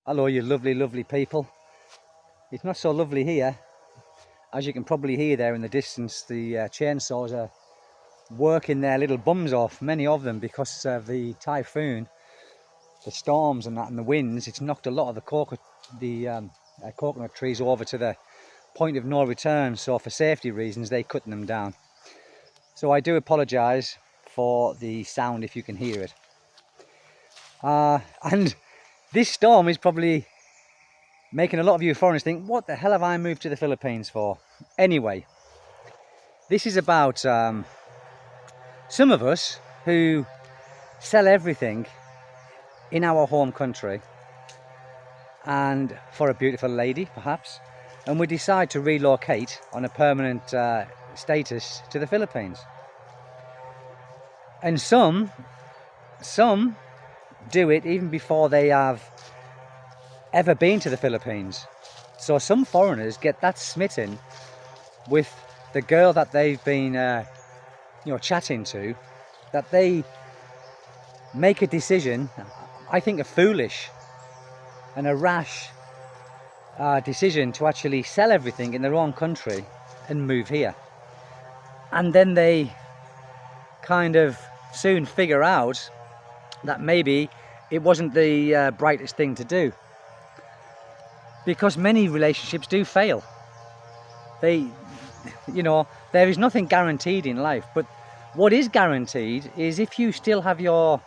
Hello, you lovely, lovely people. It's not so lovely here. As you can probably hear there in the distance, the chainsaws are working their little bums off, many of them, because of the typhoon, the storms and that, and the winds. It's knocked a lot of the coconut trees over to the point of no return, so for safety reasons they're cutting them down. So I do apologise for the sound if you can hear it. And this storm is probably making a lot of you foreigners think, what the hell have I moved to the Philippines for? Anyway, this is about some of us who sell everything in our home country and for a beautiful lady perhaps, and we decide to relocate on a permanent status to the Philippines. And some do it even before they have ever been to the Philippines. So some foreigners get that smitten with the girl that they've been chatting to, that they make a decision, I think a foolish and a rash decision, to actually sell everything in their own country and move here. And then they kind of soon figure out that maybe it wasn't the brightest thing to do, because many relationships do fail. There is nothing guaranteed in life, but what is guaranteed is if you still have your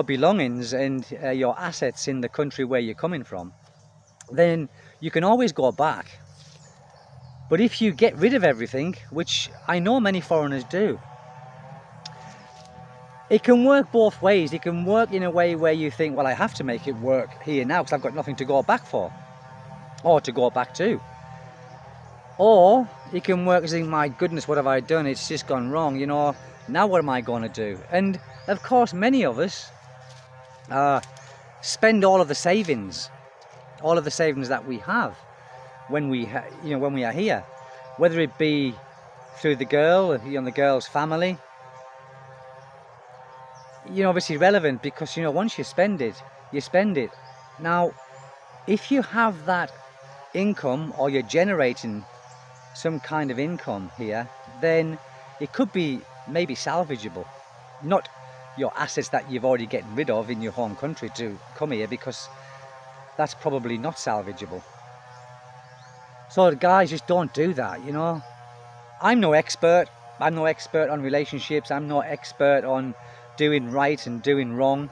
belongings and your assets in the country where you're coming from, then you can always go back. But if you get rid of everything, which I know many foreigners do, it can work both ways. It can work in a way where you think, well, I have to make it work here now because I've got nothing to go back for or to go back to. Or it can work as in, my goodness, what have I done? It's just gone wrong, now what am I going to do? And of course, many of us spend all of the savings that we have when we are here, whether it be through the girl, the girl's family. Obviously relevant, because once you spend it, you spend it. Now, if you have that income, or you're generating some kind of income here, then it could be maybe salvageable. Not your assets that you've already gotten rid of in your home country to come here, because that's probably not salvageable. So guys, just don't do that. I'm no expert on relationships. I'm no expert on doing right and doing wrong.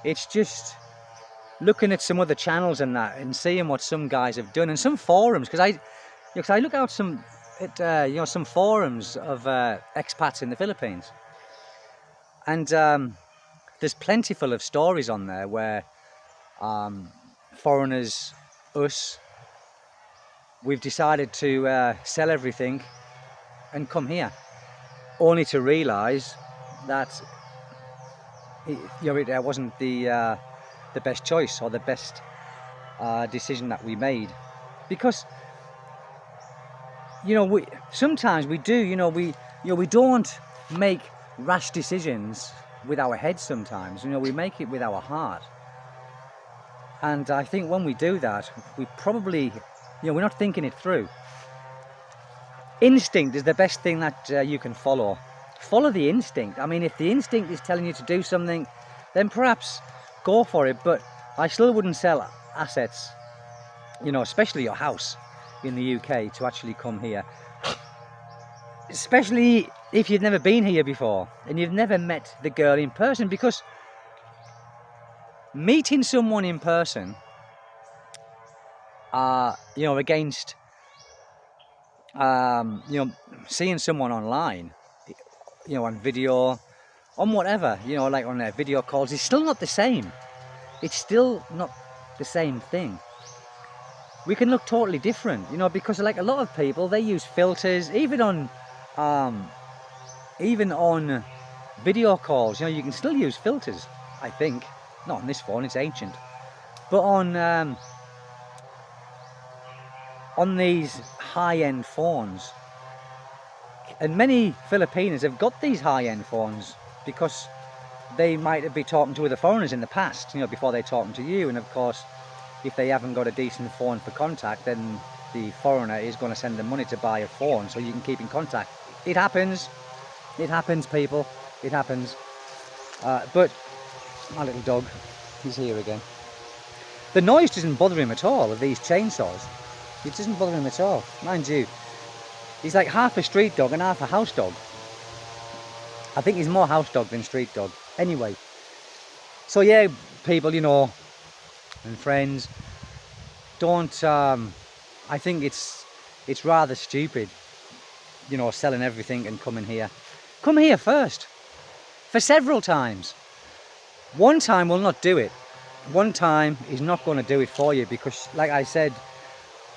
It's just looking at some other channels and that, and seeing what some guys have done, and some forums, because I look out some forums of expats in the Philippines, and there's plentiful of stories on there where foreigners, we've decided to sell everything and come here, only to realise that it wasn't the best choice or the best decision that we made. Because sometimes we do, we don't make rash decisions with our head. Sometimes we make it with our heart, and I think when we do that, we probably we're not thinking it through. Instinct is the best thing that you can follow. Follow the instinct. I mean, if the instinct is telling you to do something, then perhaps go for it. But I still wouldn't sell assets, especially your house in the UK, to actually come here. Especially if you've never been here before and you've never met the girl in person, because meeting someone in person, against seeing someone online, on video, on whatever, like on their video calls, is still not the same. It's still not the same thing. We can look totally different, because like a lot of people, they use filters, even on video calls. You can still use filters, I think. Not on this phone, it's ancient. But on these high-end phones, and many Filipinos have got these high-end phones because they might be talking to other foreigners in the past, you know, before they're talking to you. And of course, if they haven't got a decent phone for contact, then the foreigner is going to send them money to buy a phone so you can keep in contact. It happens, people, it happens. But my little dog, he's here again. The noise doesn't bother him at all, of these chainsaws. It doesn't bother him at all, mind you. He's like half a street dog and half a house dog. I think he's more house dog than street dog. Anyway, so yeah, people, you know, and friends, don't, I think it's rather stupid, you know, selling everything and coming here. Come here first, for several times. One time will not do it. One time is not going to do it for you, because like I said,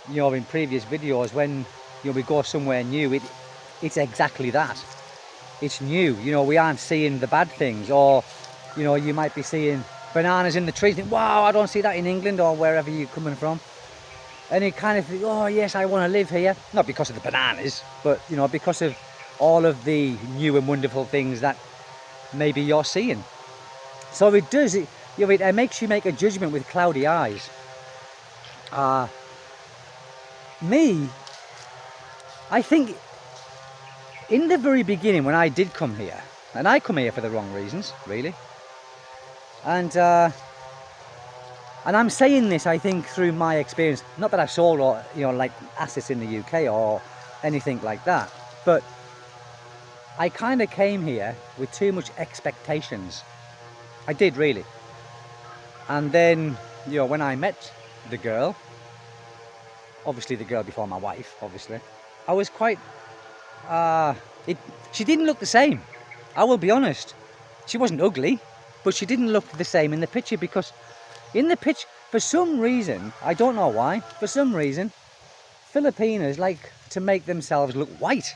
you know, in previous videos, when, you know, we go somewhere new, it's exactly that. It's new, you know, we aren't seeing the bad things, or, you know, you might be seeing bananas in the trees, think, wow, I don't see that in England or wherever you're coming from. And you kind of think, oh yes, I want to live here. Not because of the bananas, but, you know, because of all of the new and wonderful things that maybe you're seeing. So it does, you know, it makes you make a judgment with cloudy eyes. Me, I think in the very beginning when I did come here, and I come here for the wrong reasons, really. And I'm saying this, I think, through my experience. Not that I sold, or, you know, like assets in the UK or anything like that, but I kind of came here with too much expectations. I did, really. And then, you know, when I met the girl, obviously the girl before my wife, obviously, I was quite, she didn't look the same. I will be honest. She wasn't ugly, but she didn't look the same in the picture, because in the picture, for some reason, I don't know why, for some reason, Filipinos like to make themselves look white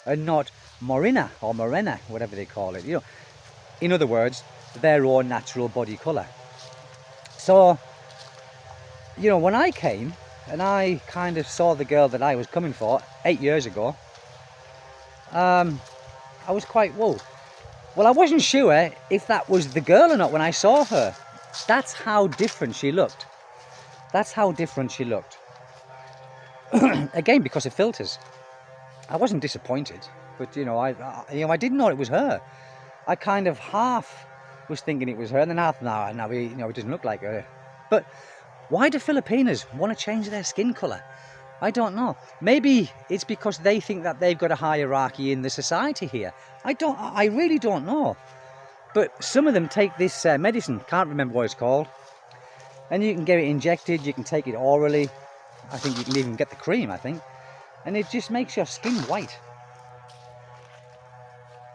and not morena or morena, whatever they call it, you know. In other words, their own natural body colour. So, you know, when I came and I kind of saw the girl that I was coming for 8 years ago, I was quite, whoa. Well, I wasn't sure if that was the girl or not when I saw her. That's how different she looked. That's how different she looked. Again, because of filters. I wasn't disappointed, but, you know, I didn't know it was her. I kind of half was thinking it was her, and then half, no, you know, it doesn't look like her. But why do Filipinos want to change their skin colour? I don't know. Maybe it's because they think that they've got a hierarchy in the society here. I really don't know. But some of them take this medicine, can't remember what it's called, and you can get it injected, you can take it orally. I think you can even get the cream, I think. And it just makes your skin white.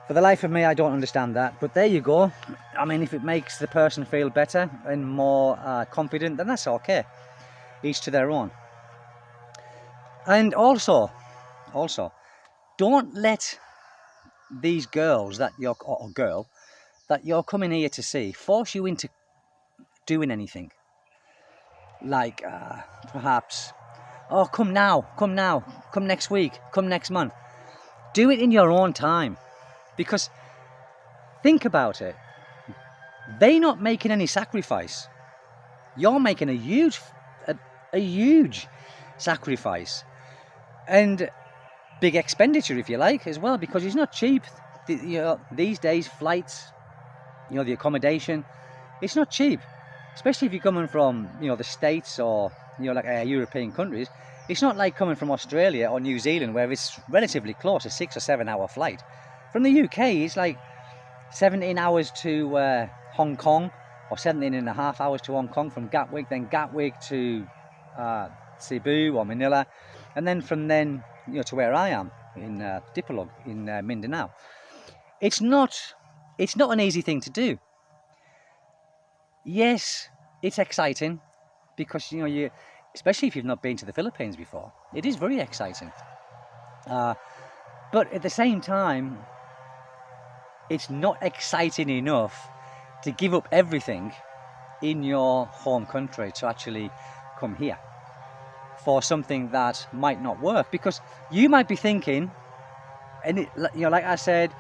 For the life of me, I don't understand that. But there you go. I mean, if it makes the person feel better and more confident, then that's okay. Each to their own. And also, don't let these girls that you're, or girl, that you're coming here to see force you into doing anything. Like, perhaps, oh, come now, come next week, come next month. Do it in your own time. Because think about it, they're not making any sacrifice. You're making a huge sacrifice, and big expenditure, if you like, as well, because it's not cheap. You know, these days, flights, you know, the accommodation, it's not cheap, especially if you're coming from, you know, the States or, you know, like European countries. It's not like coming from Australia or New Zealand, where it's relatively close, a 6 or 7 hour flight. From the UK, it's like 17 hours to Hong Kong, or 17.5 hours to Hong Kong from Gatwick, then Gatwick to Cebu or Manila, and then from then, you know, to where I am in Dipolog in Mindanao. It's not an easy thing to do. Yes, it's exciting, because, you know, especially if you've not been to the Philippines before, it is very exciting. But at the same time, it's not exciting enough to give up everything in your home country to actually come here for something that might not work. Because you might be thinking, and you know, like I said,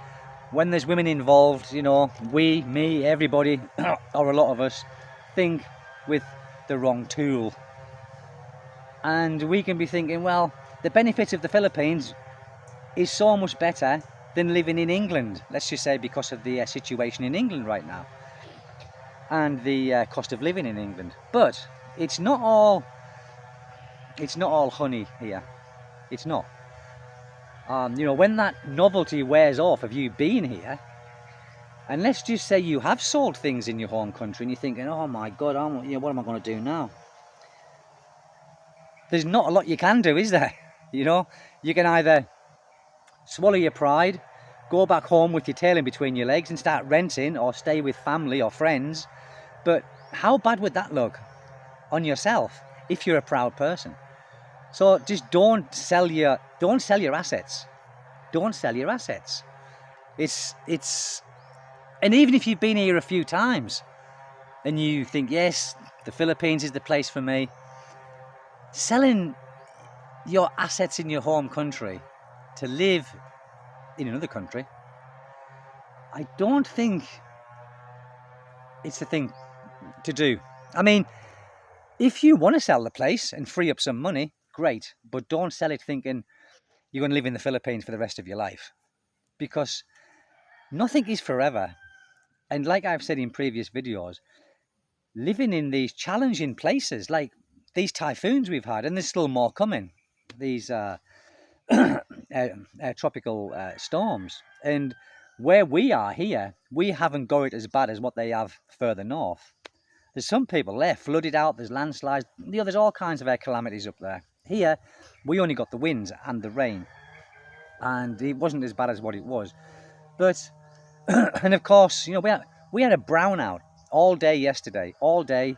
when there's women involved, you know, we, me, everybody, or a lot of us, think with the wrong tool. And we can be thinking, well, the benefit of the Philippines is so much better than living in England. Let's just say because of the situation in England right now. And the cost of living in England. But it's not all honey here. It's not. You know, when that novelty wears off of you being here, and let's just say you have sold things in your home country and you're thinking, oh my God, you know, what am I going to do now? There's not a lot you can do, is there? You know, you can either swallow your pride, go back home with your tail in between your legs and start renting, or stay with family or friends. But how bad would that look on yourself if you're a proud person? So just don't sell your assets. Don't sell your assets. And even if you've been here a few times and you think, yes, the Philippines is the place for me, selling your assets in your home country to live in another country, I don't think it's the thing to do. I mean, if you want to sell the place and free up some money, great, but don't sell it thinking you're going to live in the Philippines for the rest of your life, because nothing is forever. And like I've said in previous videos, living in these challenging places, like these typhoons we've had, and there's still more coming, these tropical storms, and where we are here, we haven't got it as bad as what they have further north. There's some people there flooded out, there's landslides, you know, there's all kinds of air calamities up there. Here, we only got the winds and the rain, and it wasn't as bad as what it was. But, and of course, you know, we had a brownout all day yesterday, all day.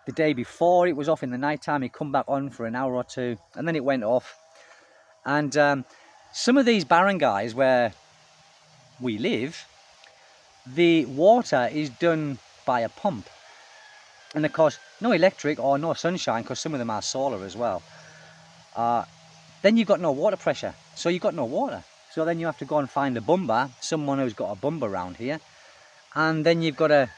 The day before, it was off in the night time. It come back on for an hour or two, and then it went off. And some of these barangays where we live, the water is done by a pump. And of course, no electric or no sunshine, because some of them are solar as well. Then you've got no water pressure, so you've got no water. So then you have to go and find a bumba, someone who's got a bumba around here. And then you've got to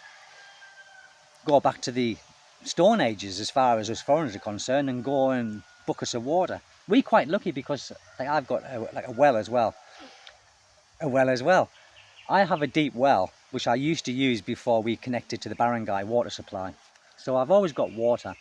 go back to the Stone Ages as far as us foreigners are concerned and go and book us of water. We're quite lucky because I've got a well as well. A well as well. I have a deep well, which I used to use before we connected to the barangay water supply. So I've always got water.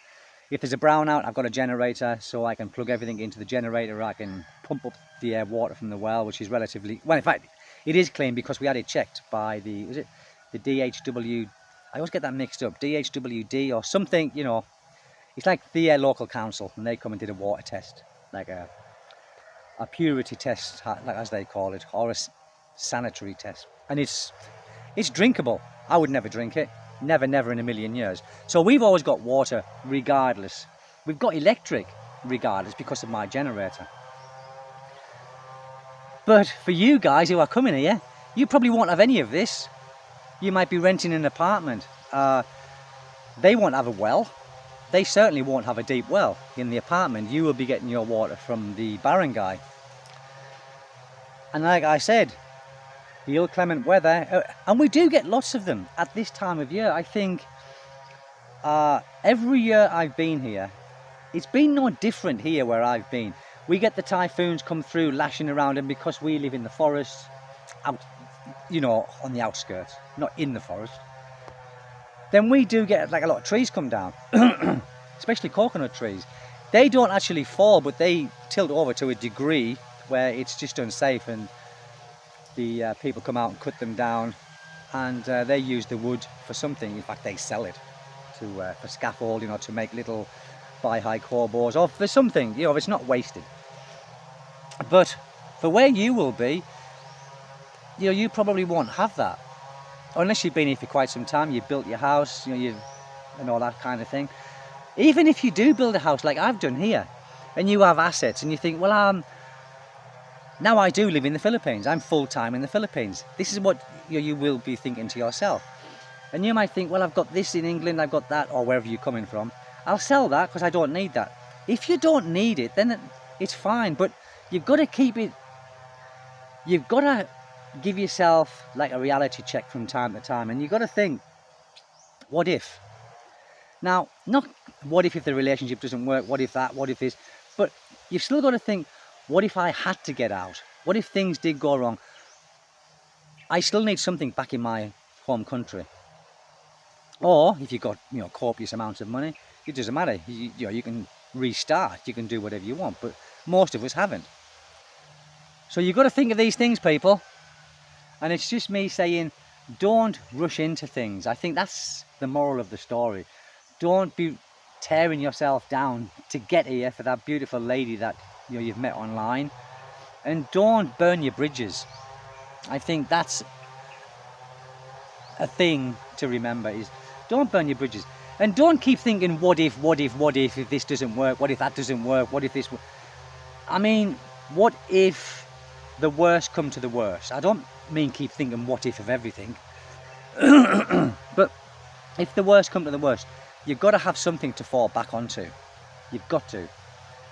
If there's a brownout, I've got a generator, so I can plug everything into the generator. I can pump up the water from the well, which is relatively, well, in fact, it is clean because we had it checked by the, was it the DHW, I always get that mixed up, DHWD or something, you know. It's like the local council, and they come and did a water test, like a purity test, like as they call it, or a sanitary test. And it's drinkable. I would never drink it. Never in a million years. So we've always got water regardless. We've got electric regardless because of my generator. But for you guys who are coming here, you probably won't have any of this. You might be renting an apartment. They won't have a well. They certainly won't have a deep well in the apartment. You will be getting your water from the barangay. And like I said, the inclement weather, and we do get lots of them at this time of year. I think every year I've been here, it's been no different here where I've been. We get the typhoons come through lashing around, and because we live in the forest, out, you know, on the outskirts, not in the forest, then we do get like a lot of trees come down, especially coconut trees. They don't actually fall, but they tilt over to a degree where it's just unsafe, and the people come out and cut them down, and they use the wood for something. In fact, they sell it to for scaffolding or to make little bi-high core-bores or for something, you know, it's not wasted. But for where you will be, you know, you probably won't have that. Unless you've been here for quite some time, you've built your house, you know, and all that kind of thing. Even if you do build a house like I've done here, and you have assets, and you think, well, now I do live in the Philippines. I'm full-time in the Philippines. This is what you will be thinking to yourself. And you might think, well, I've got this in England, I've got that, or wherever you're coming from. I'll sell that because I don't need that. If you don't need it, then it's fine. But you've got to keep it, you've got to give yourself like a reality check from time to time, and you got to think, what if? Now, not what if the relationship doesn't work, what if that, what if this, but you've still got to think, what if I had to get out? What if things did go wrong? I still need something back in my home country. Or if you've got, copious amounts of money, it doesn't matter. You can restart, you can do whatever you want, but most of us haven't. So you've got to think of these things, people. And it's just me saying, don't rush into things. I think that's the moral of the story. Don't be tearing yourself down to get here for that beautiful lady that you've met online. And don't burn your bridges. I think that's a thing to remember, is don't burn your bridges. And don't keep thinking, what if this doesn't work, what if that doesn't work, what if this... I mean, what if the worst come to the worst? I don't mean keep thinking what if of everything. But if the worst come to the worst, you've got to have something to fall back onto. You've got to.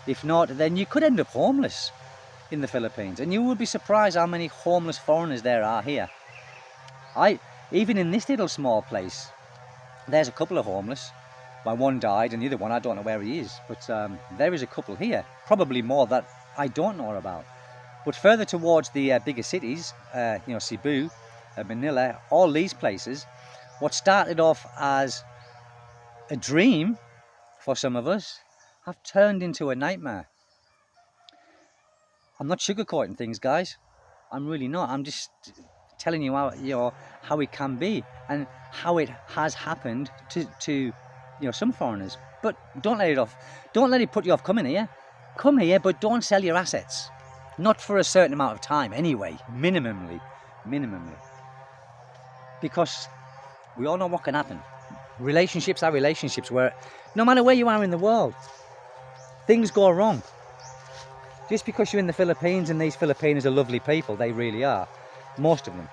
If not, then you could end up homeless in the Philippines, and you would be surprised how many homeless foreigners there are here. Even in this little small place, there's a couple of homeless. My one died, and the other one, I don't know where he is, but there is a couple here, probably more that I don't know about. But further towards the bigger cities, Cebu, Manila, all these places, what started off as a dream for some of us have turned into a nightmare. I'm not sugarcoating things, guys. I'm really not. I'm just telling you how it can be and how it has happened to some foreigners. But don't let it put you off coming here. Come here, but don't sell your assets. Not for a certain amount of time anyway, minimally. Because we all know what can happen. Relationships are relationships where no matter where you are in the world, things go wrong. Just because you're in the Philippines, and these Filipinos are lovely people, they really are. Most of them.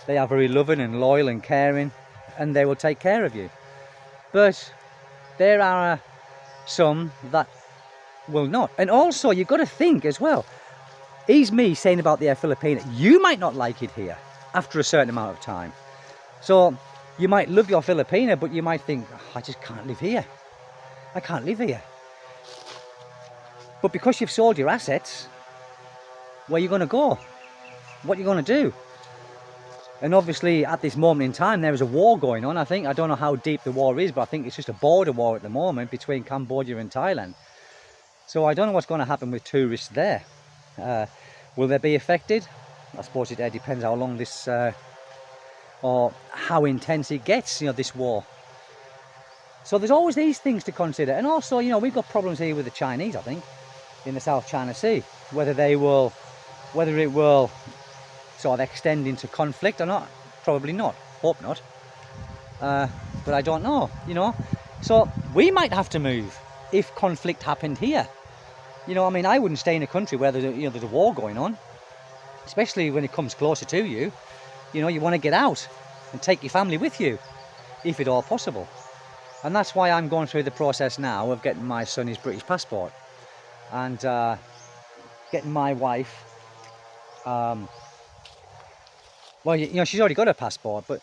They are very loving and loyal and caring, and they will take care of you. But there are some that will not. And also, you've got to think as well, is me saying about the Filipino, you might not like it here after a certain amount of time. So you might love your Filipino, but you might think, I just can't live here. I can't live here. But because you've sold your assets, where are you going to go? What are you going to do? And obviously at this moment in time there is a war going on. I don't know how deep the war is, but I think it's just a border war at the moment between Cambodia and Thailand. So I don't know what's going to happen with tourists there. Will they be affected? I suppose it depends how long this or how intense it gets, this war. So there's always these things to consider. And also, we've got problems here with the Chinese, I think, in the South China Sea. Whether it will sort of extend into conflict or not, probably not. Hope not. But I don't know, So we might have to move if conflict happened here. I wouldn't stay in a country where there's a war going on, especially when it comes closer to you. You want to get out and take your family with you, if at all possible. And that's why I'm going through the process now of getting my son his British passport, and getting my wife. She's already got her passport, but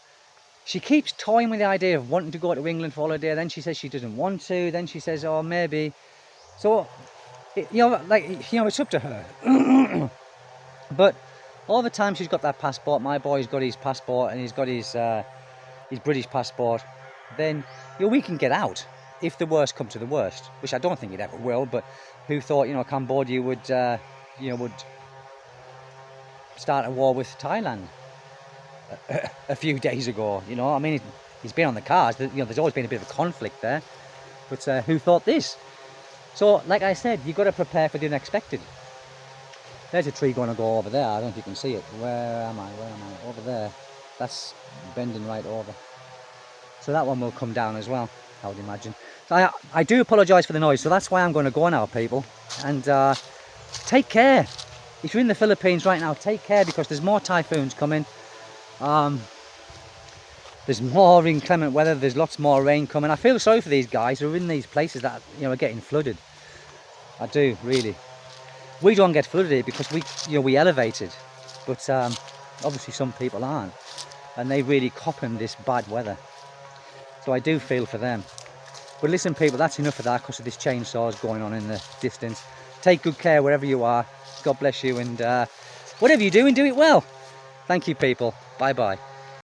she keeps toying with the idea of wanting to go to England for holiday. Then she says she doesn't want to. Then she says, oh, maybe. So, it's up to her. But all the time she's got that passport, my boy's got his passport, and he's got his British passport, then we can get out if the worst come to the worst, which I don't think it ever will. But who thought Cambodia would start a war with Thailand a few days ago? He's been on the cards. There's always been a bit of a conflict there, but who thought this? So, like I said, you've got to prepare for the unexpected. There's a tree going to go over there. I don't know if you can see it. Where am I? Over there. That's bending right over. So that one will come down as well, I would imagine. So I do apologise for the noise. So that's why I'm going to go now, people. And take care. If you're in the Philippines right now, take care, because there's more typhoons coming. There's more inclement weather. There's lots more rain coming. I feel sorry for these guys who are in these places that are getting flooded. I do, really. We don't get flooded here because we elevated, but obviously some people aren't, and they really copping this bad weather. So I do feel for them. But listen people, that's enough of that because of this chainsaws going on in the distance. Take good care wherever you are. God bless you, and whatever you're doing, do it well. Thank you people. Bye bye.